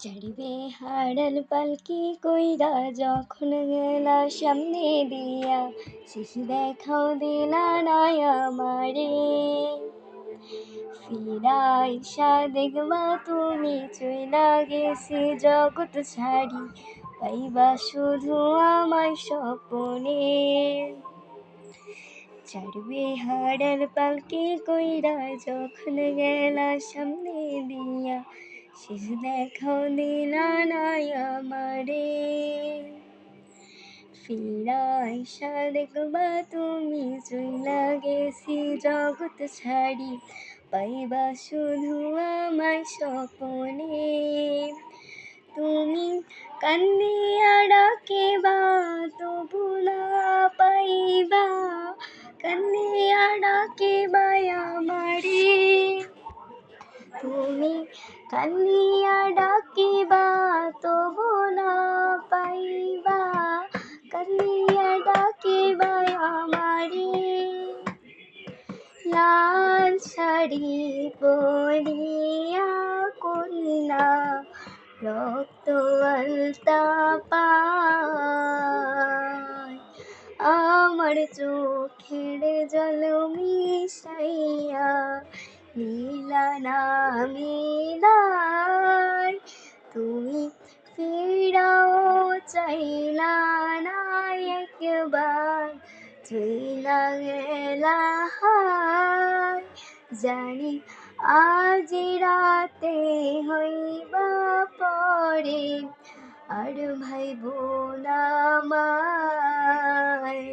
চড়বে হারাল পালকি কইরা যখন গেলা সামনে দিয়া, শেষ দেখাও দিলা না আমারে। ফিরাইসা দেখবা তুমি চইলা গেছি জগৎ ছাড়ি, পাইবা শুধু আমায় স্বপনে। চড়বে হারাল পালকি কইরা যখন গেলা সামনে দিয়া, শেষ দেখাও দিলা না আমারে। ফিরাইসা দেখবা তুমি চইলা গেছি জগৎ ছাড়ি, পাইবা শুধু আমায় স্বপনে। তুমি কান্দিয়া ডাকিবা তবু না পাইবা, কান্দিয়া ডাকিবা আমারে। তুমি কান্দিয়া ডাকিবা তবু না পাইবা, কান্দিয়া ডাকিবা আমারে। লাল শাড়ি পরিয়া কন্যা রক্ত আলতা পায়, আমার চোখের জল মিশাইয়া নীলা না মিলাই। তুমি ফিরাও চাইলা না একবার, চইলা গেলা হায়। জানি আজ রাতে হইবা পরে, আর ভাইবো না আমায়।